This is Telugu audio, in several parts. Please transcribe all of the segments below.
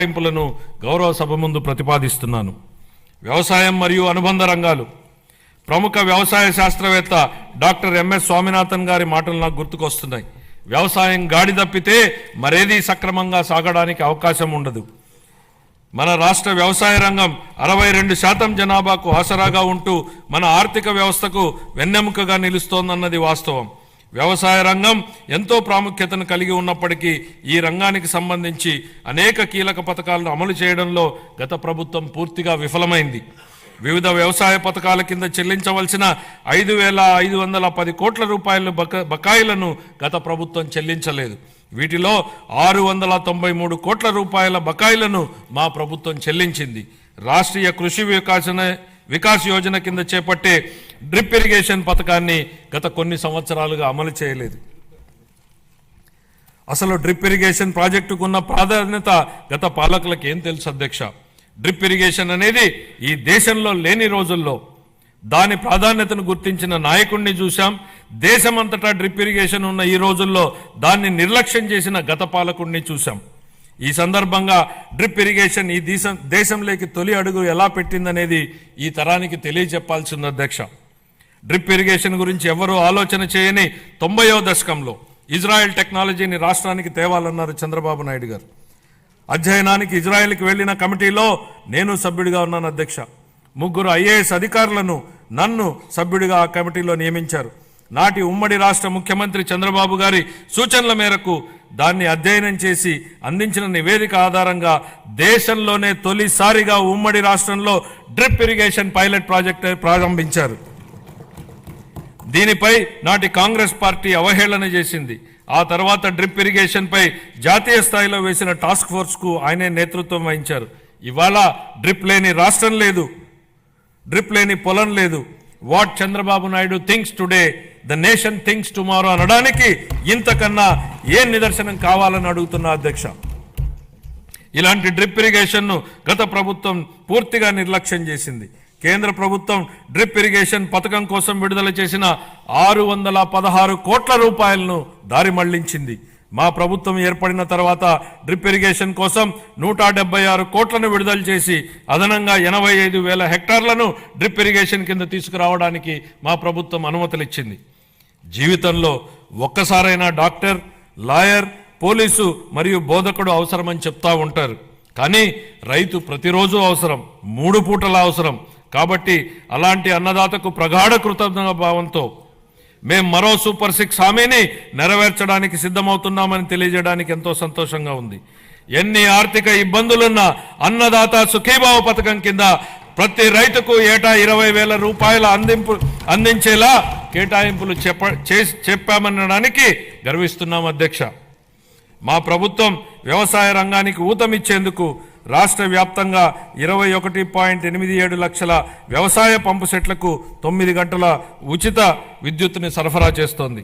కేటాయింపులను గౌరవ సభ ముందు ప్రతిపాదిస్తున్నాను. వ్యవసాయం మరియు అనుబంధ రంగాలు. ప్రముఖ వ్యవసాయ శాస్త్రవేత్త డాక్టర్ ఎంఎస్ స్వామినాథన్ గారి మాటలు నాకు గుర్తుకొస్తున్నాయి. వ్యవసాయం గాడి తప్పితే మరేదీ సక్రమంగా సాగడానికి అవకాశం ఉండదు. మన రాష్ట్ర వ్యవసాయ రంగం 62% జనాభాకు ఆసరాగా ఉంటూ మన ఆర్థిక వ్యవస్థకు వెన్నెముకగా నిలుస్తోందన్నది వాస్తవం. వ్యవసాయ రంగం ఎంతో ప్రాముఖ్యతను కలిగి ఉన్నప్పటికీ ఈ రంగానికి సంబంధించి అనేక కీలక పథకాలను అమలు చేయడంలో గత ప్రభుత్వం పూర్తిగా విఫలమైంది. వివిధ వ్యవసాయ పథకాల కింద చెల్లించవలసిన 5,510 కోట్ల రూపాయల బకాయిలను గత ప్రభుత్వం చెల్లించలేదు. వీటిలో 693 కోట్ల రూపాయల బకాయిలను మా ప్రభుత్వం చెల్లించింది. రాష్ట్రీయ కృషి వికాస్ యోజన కింద చేపట్టే డ్రిప్ ఇరిగేషన్ పథకాన్ని గత కొన్ని సంవత్సరాలుగా అమలు చేయలేదు. అసలు డ్రిప్ ఇరిగేషన్ ప్రాజెక్టుకు ఉన్న ప్రాధాన్యత గత పాలకులకు ఏం తెలుసు అధ్యక్ష? డ్రిప్ ఇరిగేషన్ అనేది ఈ దేశంలో లేని రోజుల్లో దాని ప్రాధాన్యతను గుర్తించిన నాయకుడిని చూశాం. దేశమంతటా డ్రిప్ ఇరిగేషన్ ఉన్న ఈ రోజుల్లో దాన్ని నిర్లక్ష్యం చేసిన గత పాలకుడిని చూశాం. ఈ సందర్భంగా డ్రిప్ ఇరిగేషన్ ఈ దేశంలోకి తొలి అడుగు ఎలా పెట్టిందనేది ఈ తరానికి తెలియజెప్పాల్సింది అధ్యక్ష. డ్రిప్ ఇరిగేషన్ గురించి ఎవరూ ఆలోచన చేయని 90వ దశకంలో ఇజ్రాయెల్ టెక్నాలజీని రాష్ట్రానికి తేవాలన్నారు చంద్రబాబు నాయుడు గారు. అధ్యయనానికి ఇజ్రాయెల్కి వెళ్లిన కమిటీలో నేను సభ్యుడిగా ఉన్నాను అధ్యక్ష. 3 IAS అధికారులను నన్ను సభ్యుడిగా ఆ కమిటీలో నియమించారు. నాటి ఉమ్మడి రాష్ట్ర ముఖ్యమంత్రి చంద్రబాబు గారి సూచనల మేరకు దాన్ని అధ్యయనం చేసి అందించిన నివేదిక ఆధారంగా దేశంలోనే తొలిసారిగా ఉమ్మడి రాష్ట్రంలో డ్రిప్ ఇరిగేషన్ పైలట్ ప్రాజెక్టు ప్రారంభించారు. దీనిపై నాటి కాంగ్రెస్ పార్టీ అవహేళన చేసింది. ఆ తర్వాత డ్రిప్ ఇరిగేషన్ పై జాతీయ స్థాయిలో వేసిన టాస్క్ ఫోర్స్ కు ఆయనే నేతృత్వం వహించారు. ఇవాళ డ్రిప్ లేని రాష్ట్రం లేదు, డ్రిప్ లేని పొలం లేదు. What Chandrababu Naidu thinks today the nation thinks tomorrow అనడానికి ఇంతకన్నా ఏ నిదర్శనం కావాలని అడుగుతున్నా అధ్యక్ష. ఇలాంటి డ్రిప్ ఇరిగేషన్ను గత ప్రభుత్వం పూర్తిగా నిర్లక్ష్యం చేసింది. కేంద్ర ప్రభుత్వం డ్రిప్ ఇరిగేషన్ పథకం కోసం విడుదల చేసిన 616 కోట్ల రూపాయలను దారి మళ్లించింది. మా ప్రభుత్వం ఏర్పడిన తర్వాత డ్రిప్ ఇరిగేషన్ కోసం 176 కోట్లను విడుదల చేసి అదనంగా 85,000 హెక్టార్లను డ్రిప్ ఇరిగేషన్ కింద తీసుకురావడానికి మా ప్రభుత్వం అనుమతులు ఇచ్చింది. జీవితంలో ఒక్కసారైనా డాక్టర్, లాయర్, పోలీసు మరియు బోధకుడు అవసరమని చెప్తా ఉంటారు. కానీ రైతు ప్రతిరోజు అవసరం, 3 పూటల అవసరం. కాబట్టి అలాంటి అన్నదాతకు ప్రగాఢ కృతజ్ఞత భావంతో మేం మరో సూపర్ 6 హామీని నెరవేర్చడానికి సిద్ధమవుతున్నామని తెలియజేయడానికి ఎంతో సంతోషంగా ఉంది. ఎన్ని ఆర్థిక ఇబ్బందులున్నా అన్నదాత సుఖీభావ పథకం కింద ప్రతి రైతుకు ఏటా 20,000 రూపాయల అందించేలా కేటాయింపులు చెప్పామనడానికి గర్విస్తున్నాం అధ్యక్ష. మా ప్రభుత్వం వ్యవసాయ రంగానికి ఊతమిచ్చేందుకు రాష్ట్ర వ్యాప్తంగా 21.87 లక్షల వ్యవసాయ పంపు సెట్లకు 9 గంటల ఉచిత విద్యుత్తుని సరఫరా చేస్తోంది.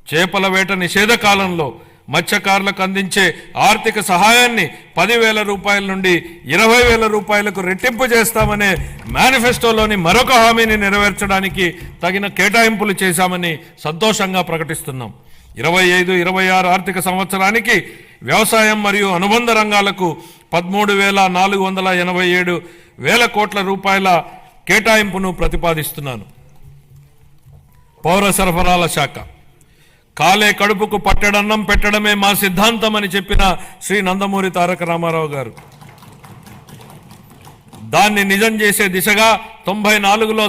చేపల వేట నిషేధ కాలంలో మత్స్యకారులకు అందించే ఆర్థిక సహాయాన్ని 10,000 రూపాయల నుండి 20,000 రూపాయలకు రెట్టింపు చేస్తామనే మేనిఫెస్టోలోని మరొక హామీని నెరవేర్చడానికి తగిన కేటాయింపులు చేశామని సంతోషంగా ప్రకటిస్తున్నాం. 25-26 ఆర్థిక సంవత్సరానికి వ్యవసాయం మరియు అనుబంధ రంగాలకు 13,487 కోట్ల రూపాయల కేటాయింపును ప్రతిపాదిస్తున్నాను. పౌర సరఫరాల శాఖ. కాలే కడుపుకు పట్టడన్నం పెట్టడమే మా సిద్ధాంతం అని చెప్పిన శ్రీ నందమూరి తారక రామారావు గారు దాన్ని నిజం చేసే దిశగా 94లో